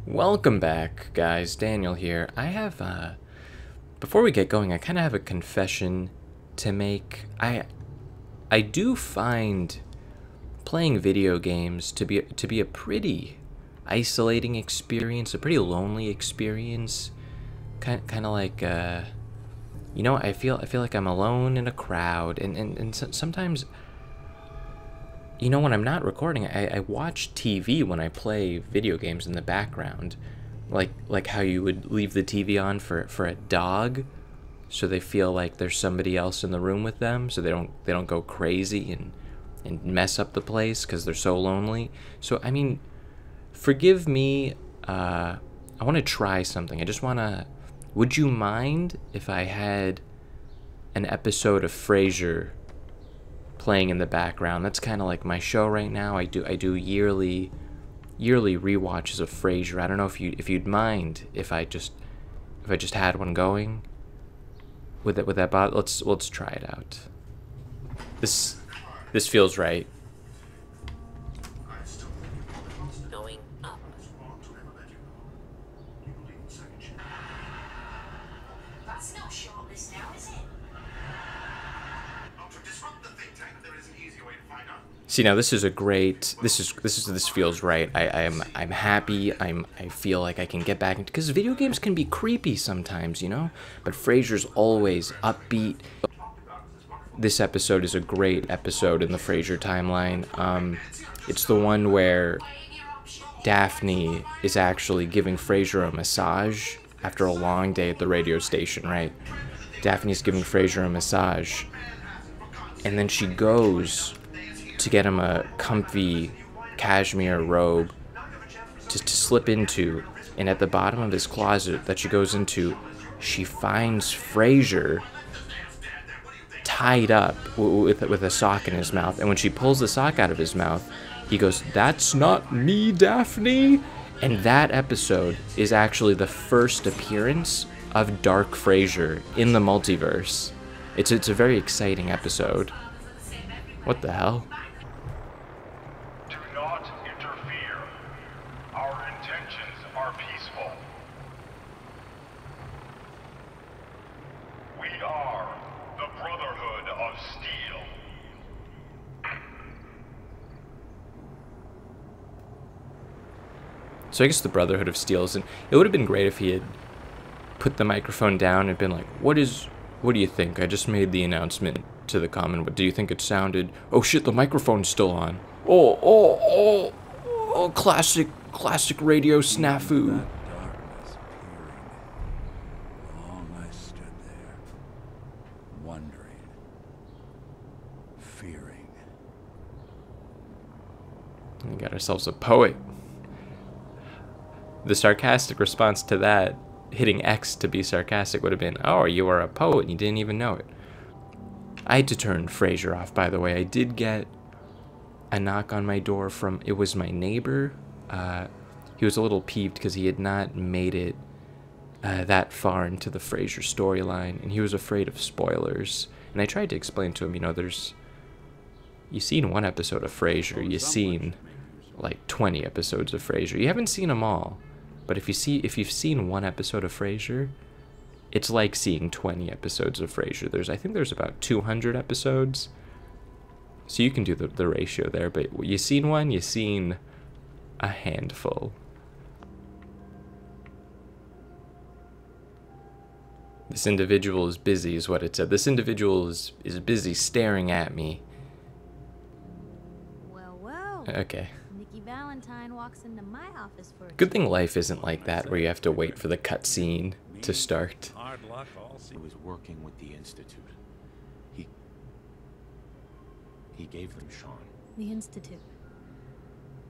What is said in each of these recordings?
Welcome back, guys. Daniel here. I have, before we get going, I kind of have a confession to make. I do find playing video games to be a pretty isolating experience, a pretty lonely experience. Kind of like, you know, I feel like I'm alone in a crowd, and sometimes, you know, when I'm not recording, I watch TV when I play video games in the background, like how you would leave the TV on for a dog, so they feel like there's somebody else in the room with them, so they don't go crazy and mess up the place because they're so lonely. So I mean, forgive me. I want to try something. I just want to. Would you mind if I had an episode of Frasier playing in the background? That's kind of like my show right now. I do yearly rewatches of Frasier. I don't know if you'd mind if I just had one going with that bot. Let's try it out. This feels right. Going up. That's not shortlist now, is it? See, now this is a great. This feels right. I'm happy. I feel like I can get back into, because video games can be creepy sometimes, you know. But Frasier's always upbeat. This episode is a great episode in the Frasier timeline. It's the one where Daphne is actually giving Frasier a massage after a long day at the radio station, right? Daphne's giving Frasier a massage, and then she goes to get him a comfy cashmere robe to slip into, and at the bottom of his closet that she goes into, she finds Frasier tied up with a sock in his mouth. And when she pulls the sock out of his mouth, he goes, "That's not me, Daphne." And that episode is actually the first appearance of Dark Frasier in the multiverse. It's a very exciting episode. What the hell? Do not interfere. Our intentions are peaceful. We are the Brotherhood of Steel. So I guess the Brotherhood of Steel is, and it would have been great if he had put the microphone down and been like, what do you think? I just made the announcement to the common. What do you think it sounded? Oh shit, the microphone's still on. Oh, classic radio snafu. Darkness peering. Long I stood there, wondering, fearing. We got ourselves a poet. The sarcastic response to that, hitting X to be sarcastic, would have been, "Oh, you are a poet and you didn't even know it." I had to turn Frasier off, by the way. I did get a knock on my door from, it was my neighbor. He was a little peeved because he had not made it that far into the Frasier storyline, and he was afraid of spoilers. And I tried to explain to him, you know, you've seen one episode of Frasier, you've seen like 20 episodes of Frasier. You haven't seen them all, but if you've seen one episode of Frasier, it's like seeing 20 episodes of Frasier. I think there's about 200 episodes, so you can do the ratio there. But you seen one, you seen a handful. This individual is busy, is what it said. This individual is busy staring at me. Well. Okay. Nikki Valentine walks into my office for a Good thing life isn't like that, where you have to wait for the cutscene to start. Hard luck, all He was working with the Institute. He gave them Sean. the Institute.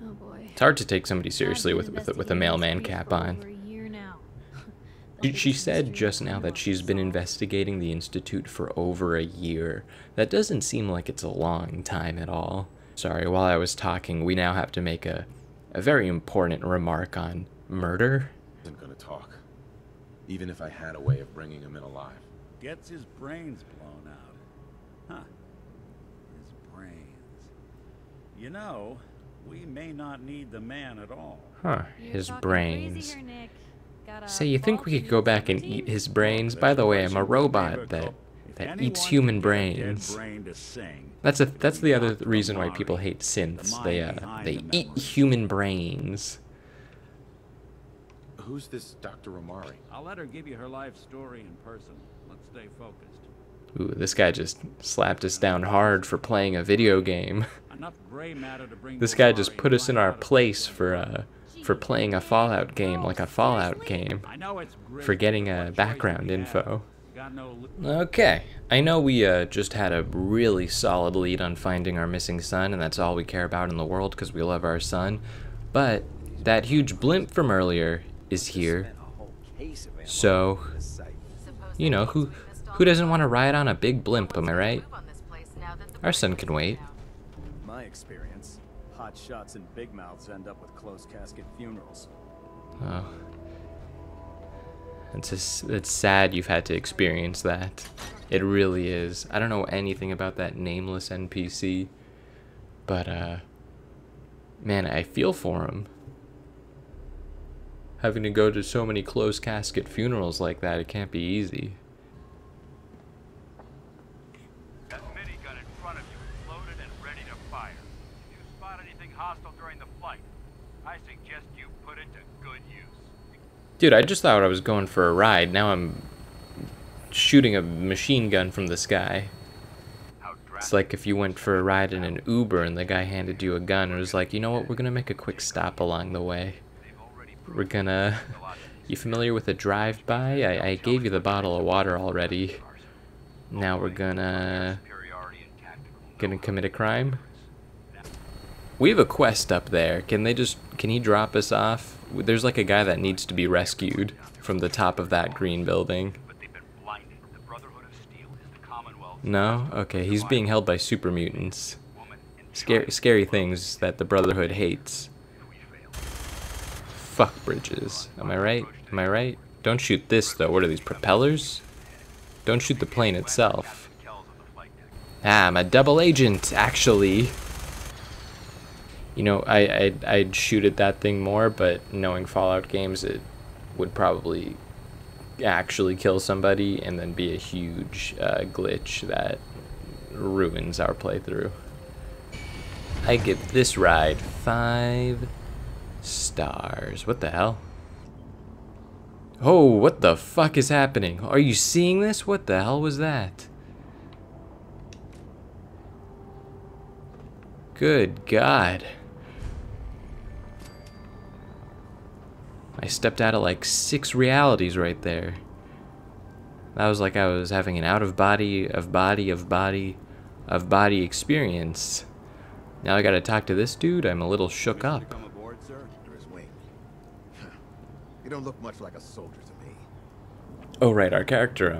Oh boy. It's hard to take somebody seriously with a mailman cap on. Over a year now. She said just now that she's been investigating the Institute for over a year. That doesn't seem like it's a long time at all. Sorry, while I was talking, we now have to make a very important remark on murder. I wasn't gonna talk, even if I had a way of bringing him in alive. gets his brains blown out. Huh. His brains. You know, we may not need the man at all. Huh, You're his talking brains. crazy here, Nick. Got a Say, you think we fault could go in back and team? eat his brains? By the way, I'm a robot that eats human brains. That's the other reason why people hate synths. They eat human brains. Who's this Dr. Omari? I'll let her give you her life story in person. Let's stay focused. Ooh, this guy just slapped us down hard for playing a video game. Enough gray matter to bring This guy just put us in our place for playing a Fallout game, like a Fallout game, I know it's gray, for getting but what background choice do you info. have? Got no Okay, I know we just had a really solid lead on finding our missing son, and that's all we care about in the world because we love our son, but that huge blimp from earlier is here, so, you know, who doesn't want to ride on a big blimp, am I right? Our son can wait. My experience, hot shots and big mouths end up with closed casket funerals. Oh. It's sad you've had to experience that. It really is. I don't know anything about that nameless NPC, but, man, I feel for him. Having to go to so many closed casket funerals like that, it can't be easy. That minigun in front of you is loaded and ready to fire. If you spot anything hostile during the flight, I suggest you put it to good use. Dude, I just thought I was going for a ride. Now I'm shooting a machine gun from the sky. It's like if you went for a ride in an Uber and the guy handed you a gun and was like, you know what, we're gonna make a quick stop along the way. We're gonna... You familiar with a drive-by? I gave you the bottle of water already. Now we're gonna commit a crime? We have a quest up there. Can he drop us off? There's like a guy that needs to be rescued from the top of that green building. No? Okay, he's being held by super mutants. Scary things that the Brotherhood hates. Fuck bridges. Am I right? Am I right? Don't shoot this though. What are these, propellers? Don't shoot the plane itself. Ah, I'm a double agent, actually. You know, I'd shoot at that thing more, but knowing Fallout games, it would probably actually kill somebody and then be a huge glitch that ruins our playthrough. I give this ride 5 stars. What the hell? Oh, what the fuck is happening? Are you seeing this? What the hell was that? Good God. I stepped out of like 6 realities right there. That was like I was having an out-of-body experience. Now I gotta talk to this dude. I'm a little shook up. Come aboard, sir? Or his wing? You don't look much like a soldier to me. Oh right, our character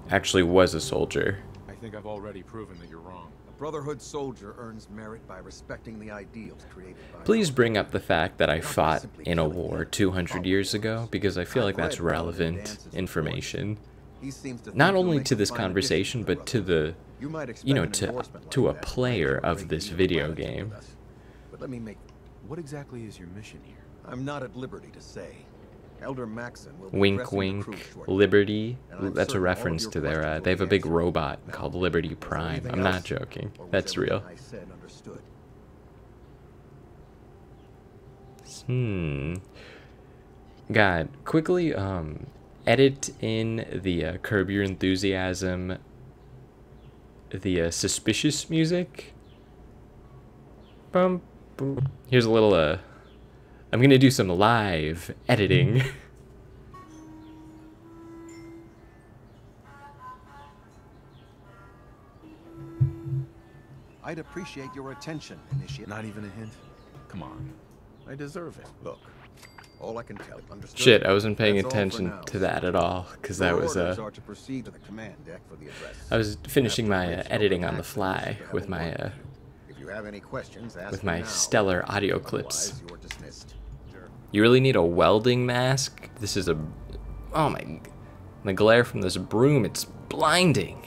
actually was a soldier. I think I've already proven that you're wrong. A Brotherhood soldier earns merit by respecting the ideals created by... Please bring up the fact that I fought in a war 200 years ago, because I feel like that's relevant information. Not only to this conversation, but to the, you know, to a player of this video game. But let me make... What exactly is your mission here? I'm not at liberty to say. Elder Maxon will be Wink, addressing the wink. crew shortly. Liberty. And I'm That's a certain all of reference your to their. questions They have will a be big answered. robot Now, called Liberty was there Prime. anything I'm not else? joking. Or was That's everything real. I said understood? God, quickly edit in the Curb Your Enthusiasm, the suspicious music. Bum, boom. Here's a little I'm gonna do some live editing. I'd appreciate your attention, Initiate. Not even a hint? Come on. I deserve it. Look, all I can tell you. Understood? Shit, I wasn't paying That's all for attention now. to that at all, because that Your was orders are to proceed to the command deck for the address. I was finishing After my which editing Elder on the Maxon fly wishes to have with a my word with you. If you have any questions, ask with me my now. stellar audio clips. Otherwise, you're dismissed. You really need a welding mask? This is a... Oh my... The glare from this broom, it's blinding.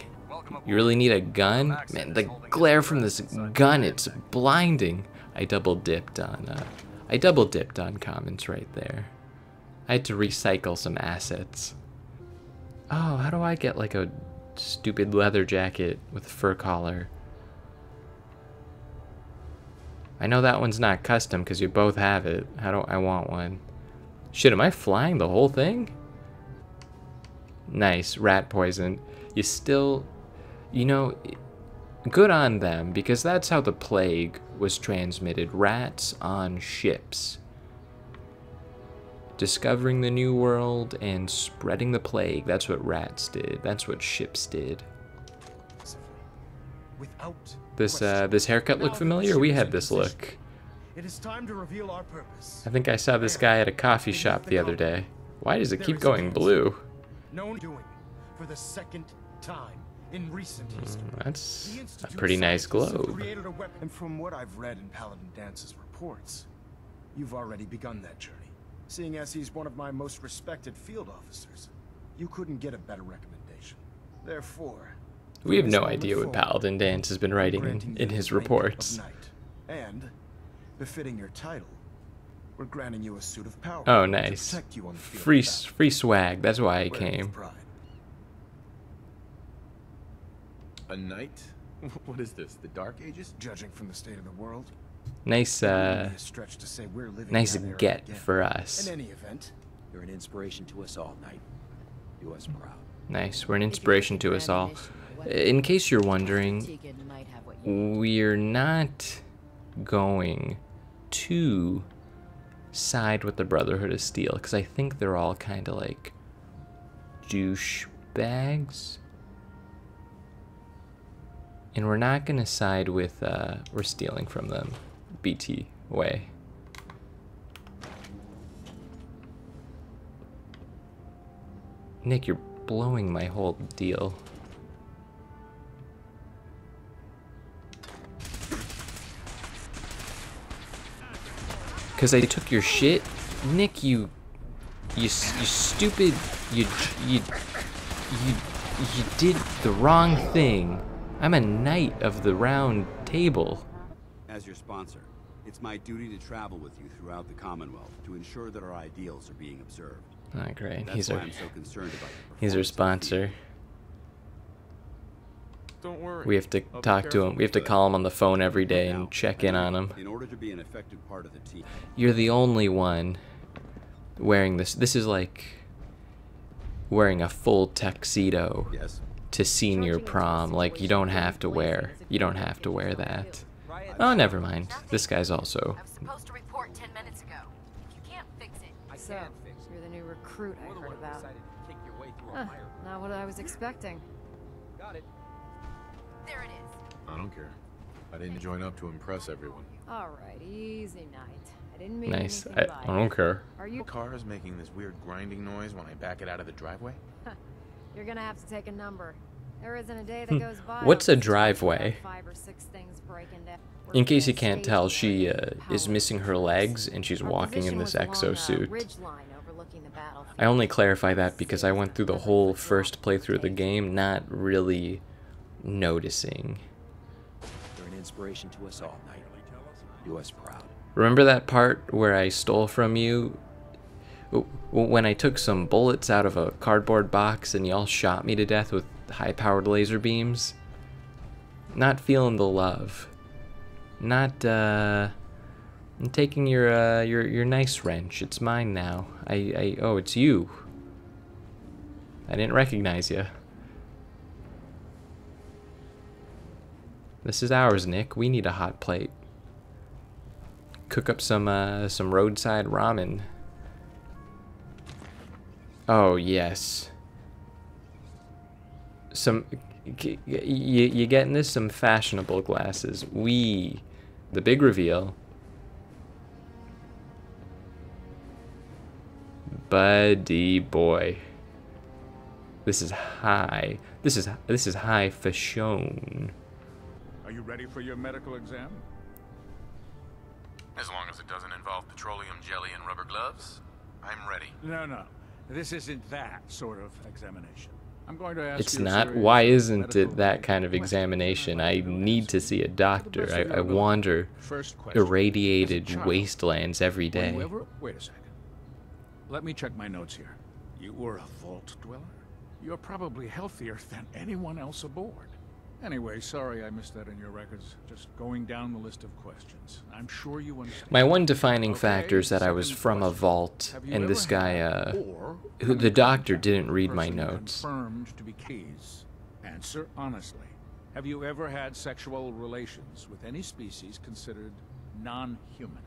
You really need a gun? Man, the glare from this gun, it's blinding. I double dipped on comments right there. I had to recycle some assets. Oh, how do I get like a stupid leather jacket with a fur collar? I know that one's not custom because you both have it. How do I want one? Shit, am I flying the whole thing? Nice, rat poison. You still, you know, good on them, because that's how the plague was transmitted. Rats on ships. Discovering the new world and spreading the plague. That's what rats did. That's what ships did. This haircut look familiar? We had this look. It is time to reveal our purpose. I think I saw this guy at a coffee shop the other day. Why does it keep going blue? Known doing for the second time in recent history. That's a pretty nice globe. And from what I've read in Paladin Dance's reports, you've already begun that journey. Seeing as he's one of my most respected field officers, you couldn't get a better recommendation. Therefore, we have no idea what Paladin Dance has been writing in his reports. And, befitting your title, we're granting you a suit of power. Oh, nice. Free swag. That's why I came. A knight? What is this? The Dark Ages? Judging from the state of the world. Nice, nice get for us. In any event, you're an inspiration to us all, Knight. Do us proud. Nice. We're an inspiration to us all. In case you're wondering, we're not going to side with the Brotherhood of Steel, because I think they're all kind of like douchebags. And we're not going to side with, we're stealing from them. BT way. Nick, you're blowing my whole deal. Because I took your shit? Nick, you stupid, you did the wrong thing. I'm a knight of the round table. As your sponsor, it's my duty to travel with you throughout the Commonwealth to ensure that our ideals are being observed. Oh, great. That's why I'm so concerned about your he's our sponsor. don't worry. We have to talk to him. We have to call him on the phone every day and check in on him. In order to be an effective part of the team. You're the only one wearing this. This is like wearing a full tuxedo to senior prom. Like, you don't have to wear that. Oh, never mind. This guy's also. I was supposed to report 10 minutes ago. You can't fix it. So, you're the new recruit I heard about. Not what I was expecting. Got it. There it is. I don't care. I didn't join up to impress everyone. Alright, easy night. I didn't mean Nice. anything by I don't care. Are you? Car is making this weird grinding noise when I back it out of the driveway. You're gonna have to take a number. There isn't a day that goes by. What's a driveway? 5 or 6 things breaking down. In case you can't tell, she is missing her legs and she's walking in this exosuit. I only clarify that because I went through the whole first playthrough of the game not really noticing. You're an inspiration to us all, Knight. Do us proud. Remember that part where I stole from you? When I took some bullets out of a cardboard box and y'all shot me to death with high-powered laser beams? Not feeling the love. Not, I'm taking your nice wrench. It's mine now. Oh, it's you. I didn't recognize you. This is ours, Nick. We need a hot plate. Cook up some roadside ramen. Oh, yes. You getting this? Some fashionable glasses. The big reveal. Buddy boy. This is high. This is high fashion. Are you ready for your medical exam? As long as it doesn't involve petroleum jelly and rubber gloves, I'm ready. No. This isn't that sort of examination. I'm going to ask It's you a not. series Why of isn't medical it that kind of questions. examination? I'd I like to know need to answers. see a doctor. To the best of your I ability. wander First question. As a irradiated child, wastelands every were you day. ever... Wait a second. Let me check my notes here. You were a vault dweller? You're probably healthier than anyone else aboard. Anyway, sorry I missed that in your records. Just going down the list of questions. I'm sure you understand. My one defining Okay, factor is that I was second from a question. vault, Have you and ever this guy, had or who come the in doctor contact didn't with a read my person notes. Confirmed to be keys. Answer honestly. Have you ever had sexual relations with any species considered non-human?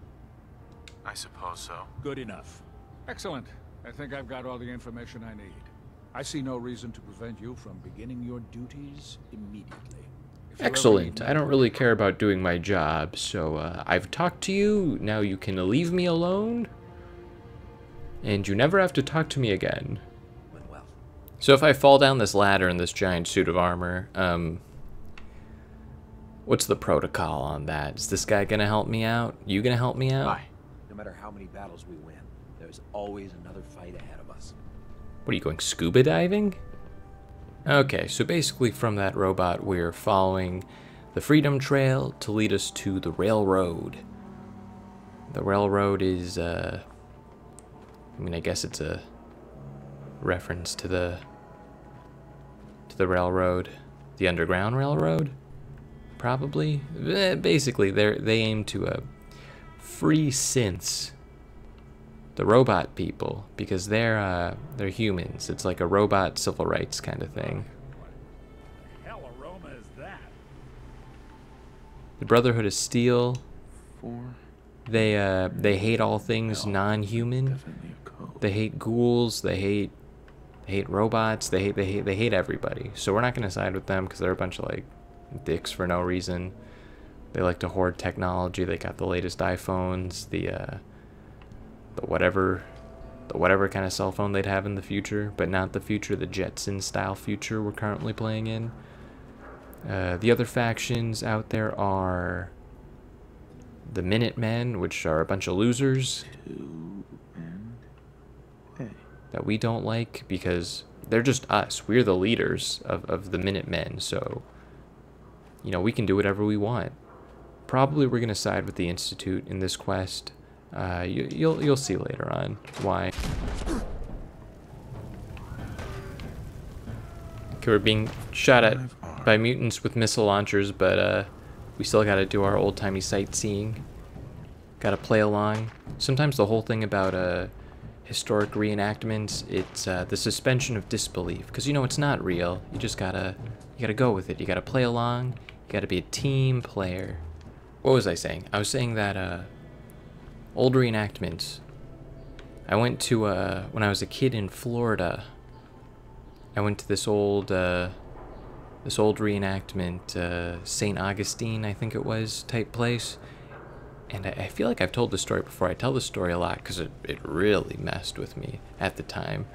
I suppose so. Good enough. Excellent. I think I've got all the information I need. I see no reason to prevent you from beginning your duties immediately. If you ever Excellent. need I don't really care about doing my job, so I've talked to you. Now you can leave me alone. And you never have to talk to me again. Went well. So if I fall down this ladder in this giant suit of armor, what's the protocol on that? Is this guy gonna help me out? You gonna help me out? Aye. No matter how many battles we win, there's always another fight ahead of us. What are you going, scuba diving? Okay, so basically from that robot we're following the Freedom Trail to lead us to the railroad. The railroad is, I mean, I guess it's a reference to the railroad, the Underground Railroad, probably. Basically, they aim to free synths, the robot people, because they're humans. It's like a robot civil rights kind of thing. What the hell aroma is that? The Brotherhood of Steel. 4. They hate all things non-human. Definitely a code. They hate ghouls. They hate robots. They hate everybody. So we're not gonna side with them because they're a bunch of like dicks for no reason. They like to hoard technology. They got the latest iPhones, the whatever kind of cell phone they'd have in the future, but not the future, the Jetson style future we're currently playing in. The other factions out there are the Minutemen, which are a bunch of losers that we don't like because they're just us. We're the leaders of the Minutemen, so you know we can do whatever we want. Probably we're gonna side with the Institute in this quest. You'll see later on why. Okay, we're being shot at by mutants with missile launchers, but we still gotta do our old-timey sightseeing. Gotta play along. Sometimes the whole thing about historic reenactments, it's the suspension of disbelief, because you know it's not real. You just gotta go with it. You gotta play along. You gotta be a team player. What was I saying? I was saying that old reenactments. I went to when I was a kid in Florida. I went to this old reenactment, St. Augustine, I think it was, type place. And I feel like I've told this story before. I tell this story a lot because it really messed with me at the time.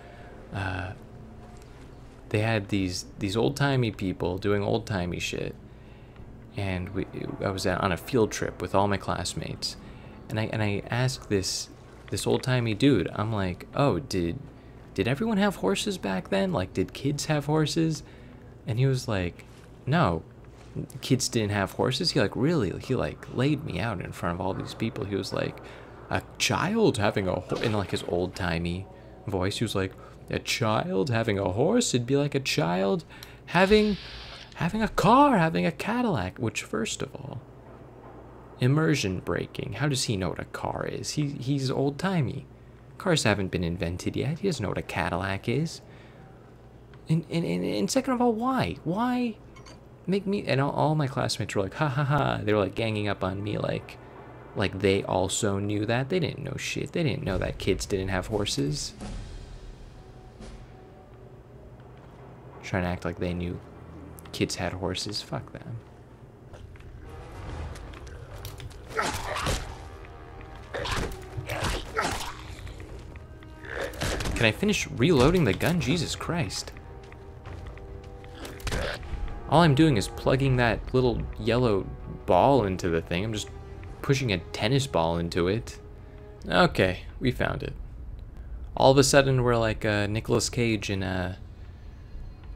They had these old-timey people doing old-timey shit. And I was on a field trip with all my classmates. And I asked this old-timey dude, I'm like, oh, did everyone have horses back then? Like, did kids have horses? And he was like, no, kids didn't have horses. He laid me out in front of all these people. He was like, a child having a horse, in like his old-timey voice. He was like, a child having a horse? It'd be like a child having a car, having a Cadillac. Which, first of all, immersion breaking. How does he know what a car is? He's old-timey. Cars haven't been invented yet. He doesn't know what a Cadillac is. And second of all, why? Why make me... And all my classmates were like, ha ha ha. They were like ganging up on me like they also knew that. They didn't know shit. They didn't know that kids didn't have horses. Trying to act like they knew kids had horses. Fuck them. Can I finish reloading the gun? Jesus Christ. All I'm doing is plugging that little yellow ball into the thing. I'm just pushing a tennis ball into it. Okay, we found it. All of a sudden, we're like Nicolas Cage in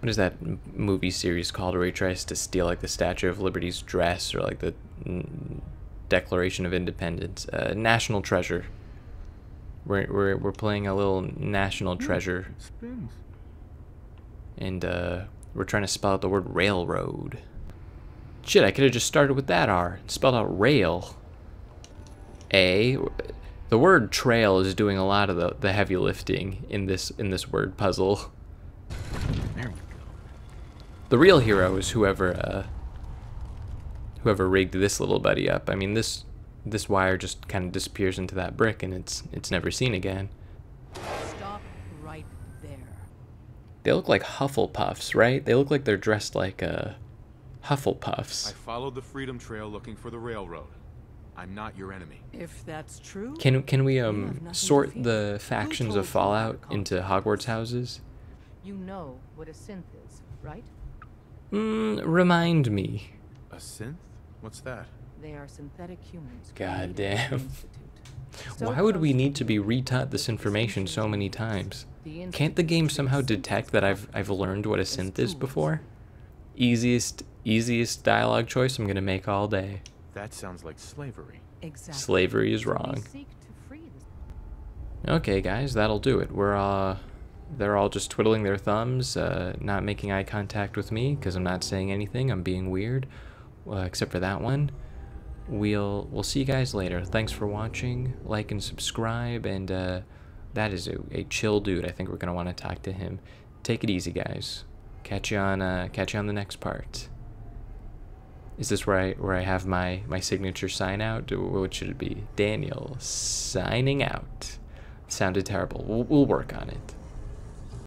what is that movie series called where he tries to steal like the Statue of Liberty's dress or like the Declaration of Independence? National Treasure. We're playing a little National Treasure. And we're trying to spell out the word railroad. Shit, I could have just started with that R. Spelled out rail. A. The word trail is doing a lot of the heavy lifting in this word puzzle. There we go. The real hero is whoever rigged this little buddy up. I mean, this wire just kind of disappears into that brick and it's never seen again. Stop right there. They look like Hufflepuffs, right? They look like they're dressed like Hufflepuffs. I followed the Freedom Trail looking for the railroad. I'm not your enemy. If that's true, Can we sort the factions of Fallout into Hogwarts houses? you know what a synth is, right? Remind me. A synth? What's that? They are synthetic humans. God created by the damn. Institute. Why would we need to be retaught this information so many times? Can't the game somehow detect that I've learned what a synth is before? Easiest dialogue choice I'm gonna make all day. That sounds like slavery. Exactly. Slavery is wrong. Okay, guys, that'll do it. They're all just twiddling their thumbs, not making eye contact with me because I'm not saying anything. I'm being weird, except for that one. We'll see you guys later. Thanks for watching. Like and subscribe. And that is a chill dude. I think we're gonna want to talk to him. Take it easy, guys. Catch you on the next part. Is this where I have my signature sign out? What should it be? Daniel signing out. Sounded terrible. We'll work on it.